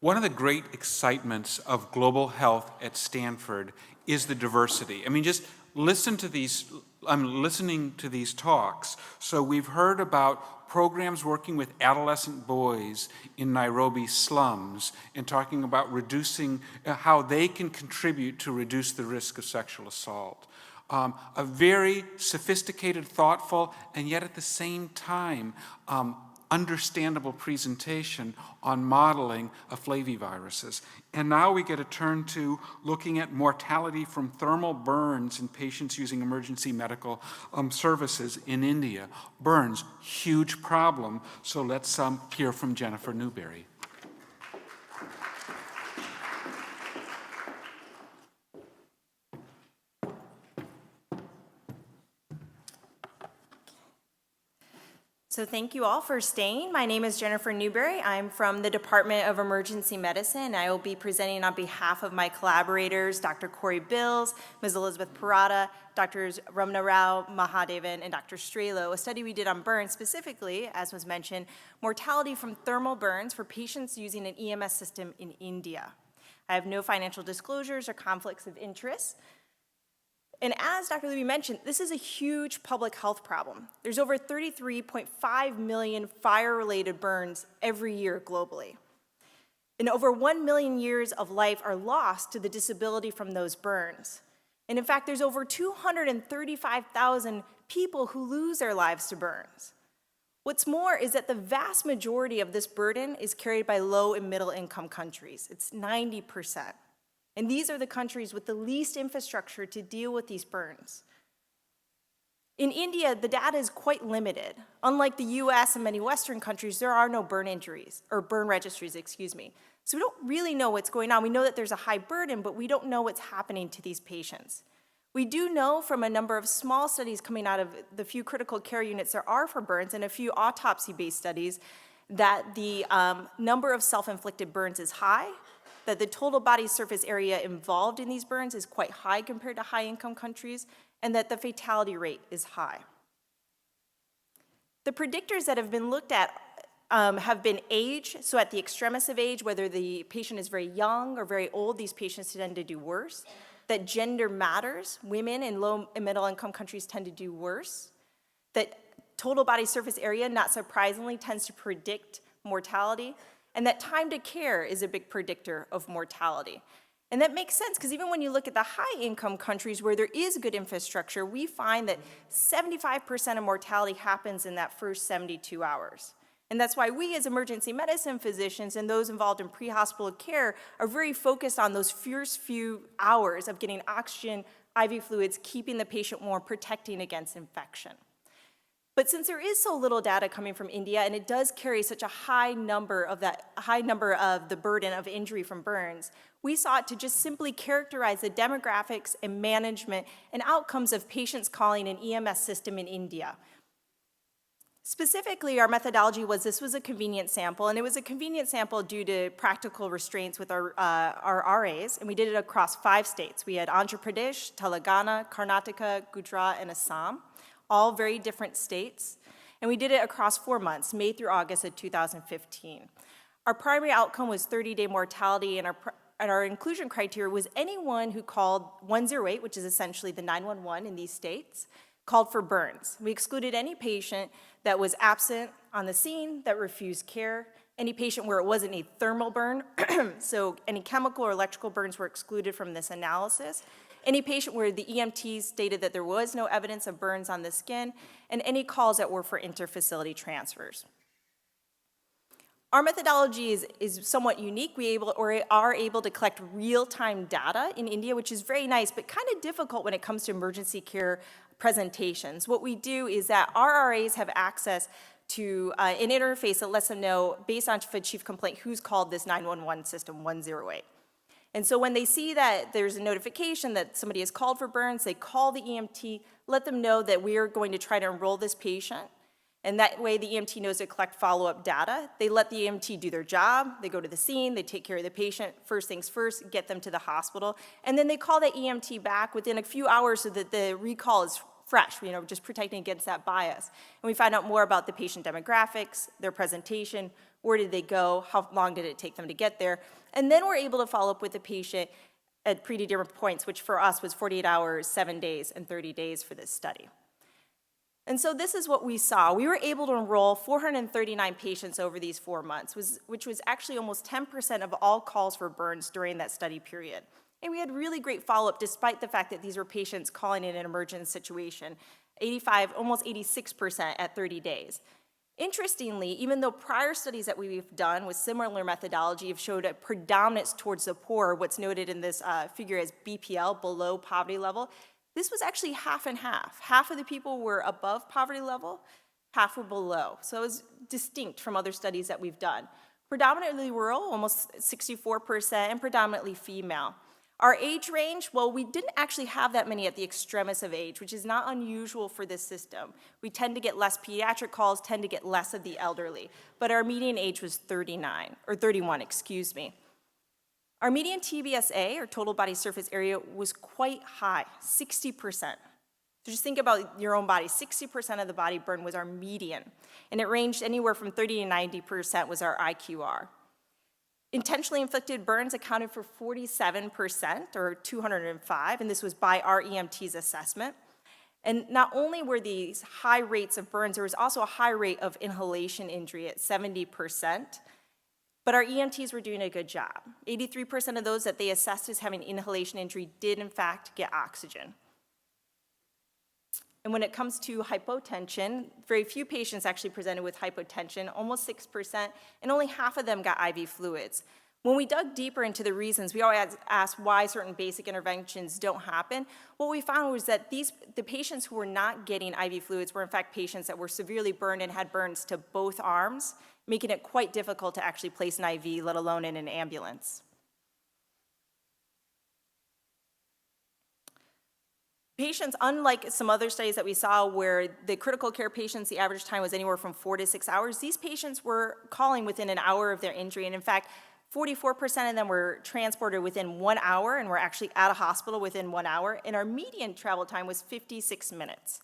One of the great excitements of global health at Stanford is the diversity. I mean, just listen to these, I'm listening to these talks. So we've heard about programs working with adolescent boys in Nairobi slums and talking about reducing, how they can contribute to reduce the risk of sexual assault. A very sophisticated, thoughtful, and yet at the same time, understandable presentation on modeling of flaviviruses. And now we get a turn to looking at mortality from thermal burns in patients using emergency medical services in India. Burns, huge problem. So let's hear from Jennifer Newberry. So thank you all for staying. My name is Jennifer Newberry. I'm from the Department of Emergency Medicine. I will be presenting on behalf of my collaborators, Dr. Corey Bills, Ms. Elizabeth Parada, Drs. Ramna Rao, Mahadevan, and Dr. Strelo, a study we did on burns, specifically, as was mentioned, mortality from thermal burns for patients using an EMS system in India. I have no financial disclosures or conflicts of interest. And as Dr. Levy mentioned, this is a huge public health problem. There's over 33.5 million fire-related burns every year globally. And over 1 million years of life are lost to the disability from those burns. And in fact, there's over 235,000 people who lose their lives to burns. What's more is that the vast majority of this burden is carried by low and middle income countries. It's 90%. And these are the countries with the least infrastructure to deal with these burns. In India, the data is quite limited. Unlike the US and many Western countries, there are no burn injuries, or burn registries, excuse me. So we don't really know what's going on. We know that there's a high burden, but we don't know what's happening to these patients. We do know from a number of small studies coming out of the few critical care units there are for burns and a few autopsy-based studies that the number of self-inflicted burns is high, that the total body surface area involved in these burns is quite high compared to high-income countries, and that the fatality rate is high. The predictors that have been looked at have been age, so at the extremis of age, whether the patient is very young or very old, these patients tend to do worse. That gender matters. Women in low and middle-income countries tend to do worse. That total body surface area, not surprisingly, tends to predict mortality. And that time to care is a big predictor of mortality. And that makes sense, because even when you look at the high-income countries where there is good infrastructure, we find that 75% of mortality happens in that first 72 hours. And that's why we as emergency medicine physicians and those involved in pre-hospital care are very focused on those first few hours of getting oxygen, IV fluids, keeping the patient warm, protecting against infection. But since there is so little data coming from India, and it does carry such a high number of the burden of injury from burns, we sought to just simply characterize the demographics and management and outcomes of patients calling an EMS system in India. Specifically, our methodology was this was a convenient sample, and it was a convenient sample due to practical restraints with our RAs, and we did it across 5 states. We had Andhra Pradesh, Telangana, Karnataka, Gujarat, and Assam. All very different states, and we did it across 4 months, May through August of 2015. Our primary outcome was 30-day mortality, and our inclusion criteria was anyone who called 108, which is essentially the 911 in these states, called for burns. We excluded any patient that was absent on the scene, that refused care, any patient where it wasn't a thermal burn, so any chemical or electrical burns were excluded from this analysis, any patient where the EMTs stated that there was no evidence of burns on the skin, and any calls that were for interfacility transfers. Our methodology is somewhat unique. We are able to collect real-time data in India, which is very nice, but kind of difficult when it comes to emergency care presentations. What we do is that our RAs have access to an interface that lets them know, based on a chief complaint, who's called this 911 system 108. And so when they see that there's a notification that somebody has called for burns, they call the EMT, let them know that we are going to try to enroll this patient. And that way the EMT knows to collect follow-up data. They let the EMT do their job. They go to the scene. They take care of the patient. First things first, get them to the hospital. And then they call the EMT back within a few hours so that the recall is fresh, just protecting against that bias. And we find out more about the patient demographics, their presentation, where did they go, how long did it take them to get there, and then we're able to follow up with the patient at predetermined points, which for us was 48 hours, 7 days, and 30 days for this study. And so this is what we saw. We were able to enroll 439 patients over these 4 months, which was actually almost 10% of all calls for burns during that study period. And we had really great follow-up despite the fact that these were patients calling in an emergent situation, 85, almost 86% at 30 days. Interestingly, even though prior studies that we've done with similar methodology have showed a predominance towards the poor, what's noted in this figure as BPL, below poverty level, this was actually half and half. Half of the people were above poverty level, half were below. So it was distinct from other studies that we've done. Predominantly rural, almost 64%, and predominantly female. Our age range, well, we didn't actually have that many at the extremis of age, which is not unusual for this system. We tend to get less pediatric calls, tend to get less of the elderly, but our median age was 31, excuse me. Our median TBSA, or total body surface area, was quite high, 60%. So just think about your own body, 60% of the body burn was our median, and it ranged anywhere from 30 to 90% was our IQR. Intentionally inflicted burns accounted for 47%, or 205, and this was by our EMT's assessment. And not only were these high rates of burns, there was also a high rate of inhalation injury at 70%, but our EMTs were doing a good job. 83% of those that they assessed as having inhalation injury did in fact get oxygen. And when it comes to hypotension, very few patients actually presented with hypotension, almost 6%, and only half of them got IV fluids. When we dug deeper into the reasons, we always asked why certain basic interventions don't happen. What we found was that the patients who were not getting IV fluids were in fact patients that were severely burned and had burns to both arms, making it quite difficult to actually place an IV, let alone in an ambulance. Patients, unlike some other studies that we saw where the critical care patients, the average time was anywhere from 4 to 6 hours, these patients were calling within an hour of their injury. And in fact, 44% of them were transported within 1 hour and were actually at a hospital within 1 hour. And our median travel time was 56 minutes.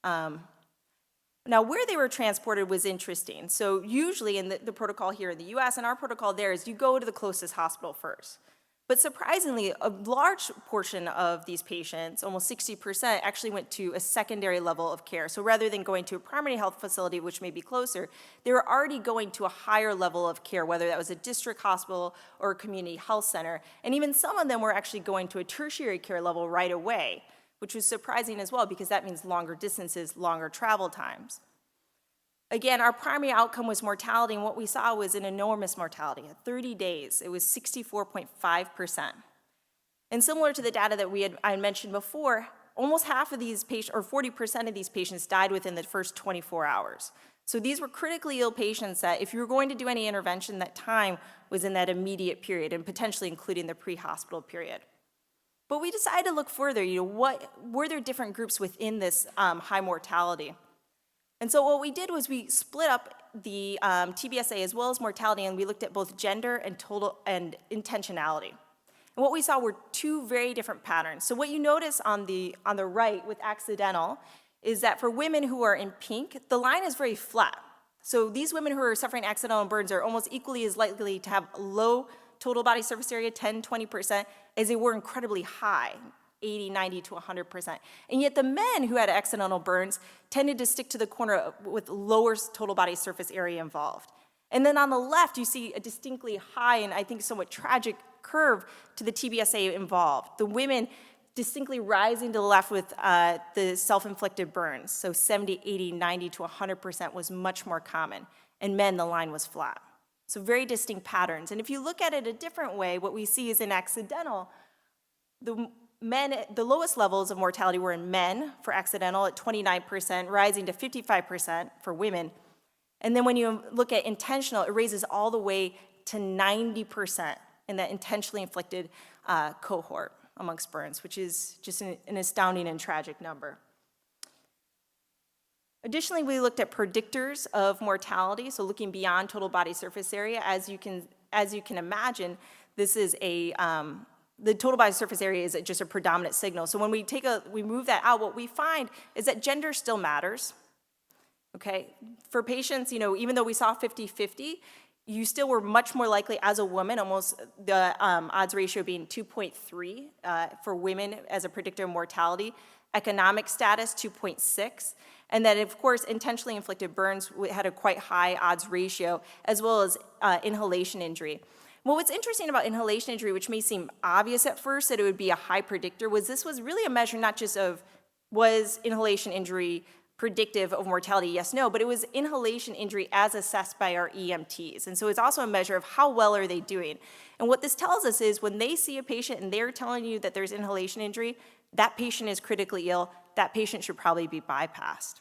Now, where they were transported was interesting. So usually in the protocol here in the US and our protocol there is you go to the closest hospital first. But surprisingly, a large portion of these patients, almost 60%, actually went to a secondary level of care. So rather than going to a primary health facility, which may be closer, they were already going to a higher level of care, whether that was a district hospital or a community health center. And even some of them were actually going to a tertiary care level right away, which was surprising as well because that means longer distances, longer travel times. Again, our primary outcome was mortality, and what we saw was an enormous mortality. At 30 days, it was 64.5%. And similar to the data that I mentioned before, almost half of these patients, or 40% of these patients, died within the first 24 hours. So these were critically ill patients that if you were going to do any intervention, that time was in that immediate period, and potentially including the pre-hospital period. But we decided to look further, what were there different groups within this high mortality? And so what we did was we split up the TBSA as well as mortality, and we looked at both gender and total and intentionality. And what we saw were two very different patterns. So what you notice on the right with accidental is that for women who are in pink, the line is very flat. So these women who are suffering accidental burns are almost equally as likely to have low total body surface area, 10, 20%, as they were incredibly high, 80, 90 to 100%. And yet the men who had accidental burns tended to stick to the corner with lower total body surface area involved. And then on the left, you see a distinctly high and I think somewhat tragic curve to the TBSA involved. The women distinctly rising to the left with the self-inflicted burns. So 70, 80, 90 to 100% was much more common. And men, the line was flat. So very distinct patterns. And if you look at it a different way, what we see is in accidental, the lowest levels of mortality were in men for accidental at 29%, rising to 55% for women. And then when you look at intentional, it raises all the way to 90% in that intentionally inflicted cohort amongst burns, which is just an astounding and tragic number. Additionally, we looked at predictors of mortality, so looking beyond total body surface area. As you can imagine, this is the total body surface area is just a predominant signal. So when we move that out, what we find is that gender still matters. Okay, for patients, even though we saw 50-50, you still were much more likely as a woman, almost the odds ratio being 2.3 for women as a predictor of mortality, economic status 2.6, and then of course intentionally inflicted burns had a quite high odds ratio, as well as inhalation injury. Well, what's interesting about inhalation injury, which may seem obvious at first that it would be a high predictor, was this was really a measure not just of was inhalation injury predictive of mortality, yes, no, but it was inhalation injury as assessed by our EMTs. And so it's also a measure of how well are they doing. And what this tells us is when they see a patient and they're telling you that there's inhalation injury, that patient is critically ill, that patient should probably be bypassed.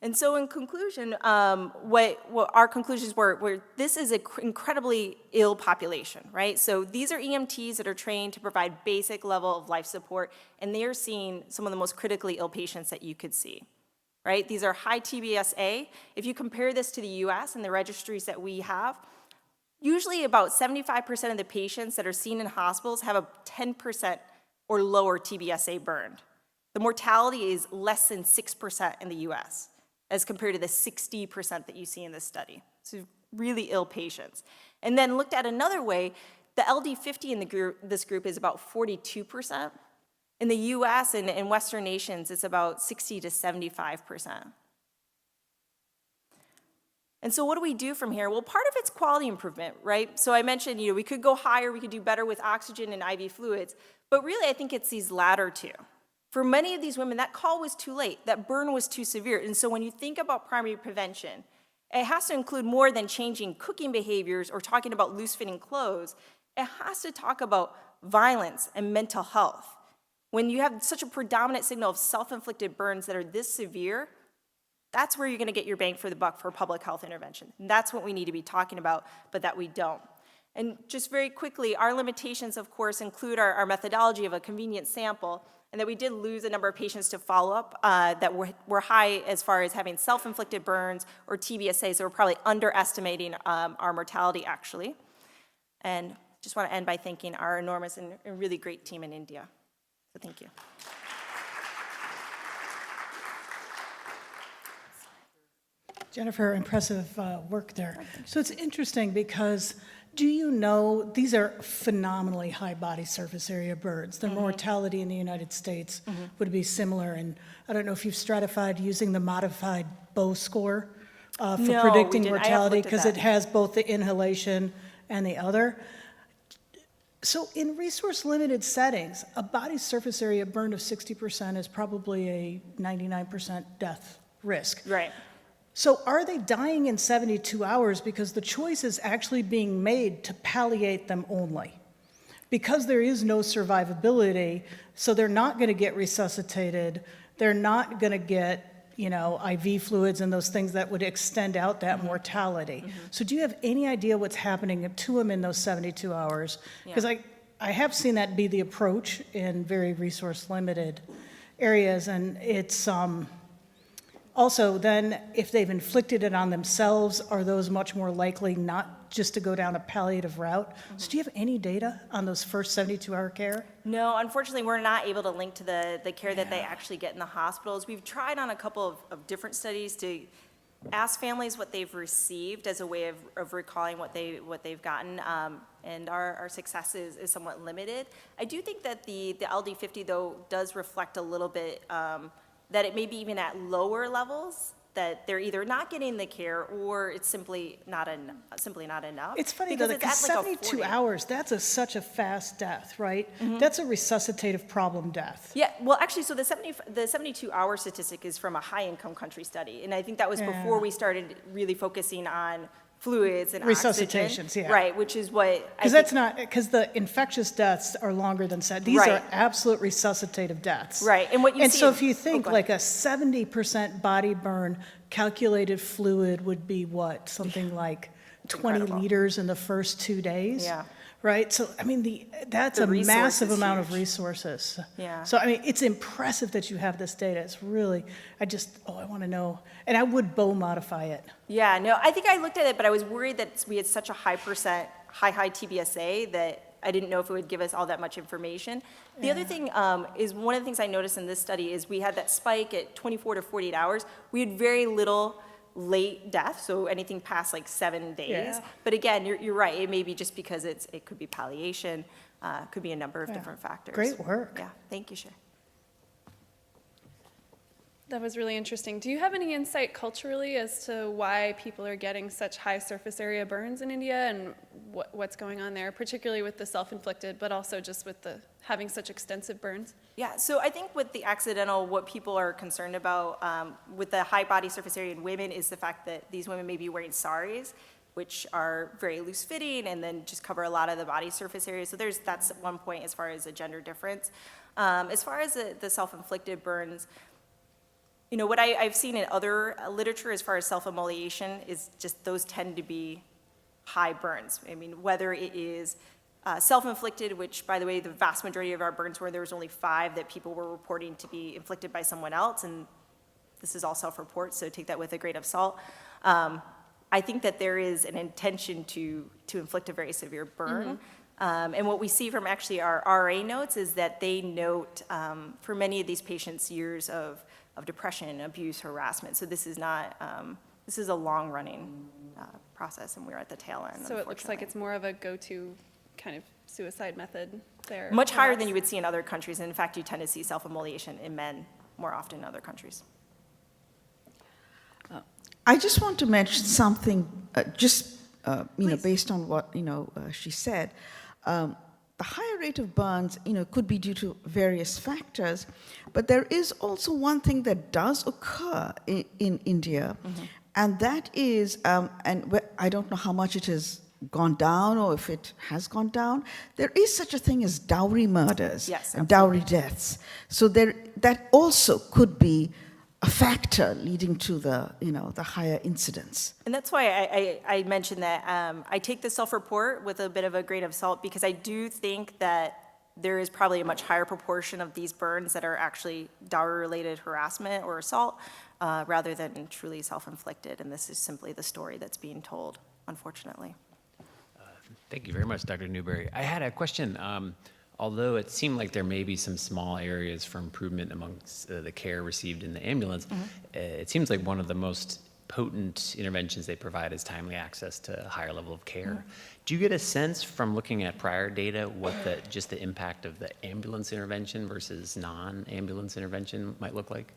And so in conclusion, what our conclusions were this is an incredibly ill population, right? So these are EMTs that are trained to provide basic level of life support, and they are seeing some of the most critically ill patients that you could see, right? These are high TBSA. If you compare this to the US and the registries that we have, usually about 75% of the patients that are seen in hospitals have a 10% or lower TBSA burned. The mortality is less than 6% in the US, as compared to the 60% that you see in this study. So really ill patients. And then looked at another way, the LD50 in this group is about 42%. In the US and in Western nations, it's about 60 to 75%. And so what do we do from here? Well, part of it's quality improvement, right? So I mentioned, we could go higher, we could do better with oxygen and IV fluids, but really I think it's these latter two. For many of these women, that call was too late, that burn was too severe. And so when you think about primary prevention, it has to include more than changing cooking behaviors or talking about loose-fitting clothes. It has to talk about violence and mental health. When you have such a predominant signal of self-inflicted burns that are this severe, that's where you're gonna get your bang for the buck for public health intervention. And that's what we need to be talking about, but that we don't. And just very quickly, our limitations, of course, include our methodology of a convenient sample, and that we did lose a number of patients to follow-up that were high as far as having self-inflicted burns or TBSAs, so we're probably underestimating our mortality, actually. And just want to end by thanking our enormous and really great team in India. So thank you. Jennifer, impressive work there. So it's interesting because do you know these are phenomenally high body surface area burns? The mortality in the United States would be similar. And I don't know if you've stratified using the modified Bow score for predicting mortality, because it has both the inhalation and the other. So in resource-limited settings, a body surface area burn of 60% is probably a 99% death risk. Right. So are they dying in 72 hours because the choice is actually being made to palliate them only? Because there is no survivability, so they're not going to get resuscitated, they're not going to get, IV fluids and those things that would extend out that mortality. So do you have any idea what's happening to them in those 72 hours? Because I have seen that be the approach in very resource-limited areas, and it's... Also, then, if they've inflicted it on themselves, are those much more likely not just to go down a palliative route? So do you have any data on those first 72-hour care? No, unfortunately, we're not able to link to the care that they actually get in the hospitals. We've tried on a couple of different studies to ask families what they've received as a way of recalling what they've gotten, and our success is somewhat limited. I do think that the LD50, though, does reflect a little bit that it may be even at lower levels, that they're either not getting the care or it's simply not enough. It's funny though, because 72 hours, that's such a fast death, right? That's a resuscitative problem death. Yeah, well, actually, so the 72-hour statistic is from a high-income country study, and I think that was before we started really focusing on fluids and resuscitations, oxygen, yeah. right, which is what because the infectious deaths are longer than these are absolute resuscitative deaths, right? And what you see so if you think like a 70% body burn, calculated fluid would be what, something like 20 liters in the first 2 days, right? So I mean that's a massive amount of resources. Yeah. So I mean it's impressive that you have this data. It's really I want to know, and I would Bow modify it. Yeah, no, I think I looked at it, but I was worried that we had such a high TBSA that I didn't know if it would give us all that much information. The other thing is, one of the things I noticed in this study is we had that spike at 24 to 48 hours. We had very little late death, so anything past like 7 days. Yeah. But again, you're right, it may be just because it could be palliation, could be a number of different factors. Great work. Yeah, thank you, Shay. That was really interesting. Do you have any insight culturally as to why people are getting such high surface area burns in India and what's going on there, particularly with the self-inflicted, but also just with the having such extensive burns? Yeah, so I think with the accidental, what people are concerned about with the high body surface area in women is the fact that these women may be wearing saris, which are very loose fitting and then just cover a lot of the body surface area. So that's one point as far as a gender difference. As far as the self-inflicted burns, you know, what I've seen in other literature as far as self-immolation is just those tend to be high burns. I mean, whether it is self-inflicted, which, by the way, the vast majority of our burns were, there was only 5 that people were reporting to be inflicted by someone else, and this is all self-report, so take that with a grain of salt. I think that there is an intention to inflict a very severe burn. And what we see from actually our RA notes is that they note, for many of these patients, years of depression, abuse, harassment. So this is not, this is a long-running process, and we're at the tail end, So it looks like unfortunately. it's more of a go-to kind of suicide method there. Much higher than perhaps. you would see in other countries. And in fact, you tend to see self-immolation in men more often in other countries. I just want to mention something, Please. based on what, she said. The higher rate of burns, could be due to various factors, but there is also one thing that does occur in India, and that is, I don't know how much it has gone down or if it has gone down, there is such a thing as dowry murders Yes, and dowry deaths. So that also could be a factor leading to the higher incidence. And that's why I mentioned that I take the self-report with a bit of a grain of salt, because I do think that there is probably a much higher proportion of these burns that are actually dowry-related harassment or assault rather than truly self-inflicted. And this is simply the story that's being told, unfortunately. Thank you very much, Dr. Newberry. I had a question. Although it seemed like there may be some small areas for improvement amongst the care received in the ambulance, it seems like one of the most potent interventions they provide is timely access to a higher level of care. Do you get a sense from looking at prior data what just the impact of the ambulance intervention versus non-ambulance intervention might look like?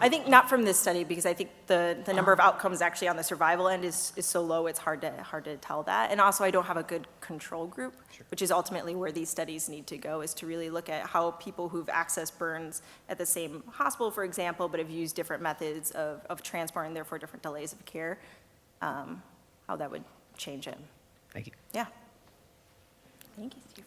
I think not from this study, because I think the number of outcomes actually on the survival end is so low, it's hard to tell that. And also, I don't have a good control group, which is ultimately where these studies need to go, is to really look at how people who've accessed burns at the same hospital, for example, but have used different methods of transport and therefore different delays of care, how that would change it. Thank you. Yeah. Thank you, Steve.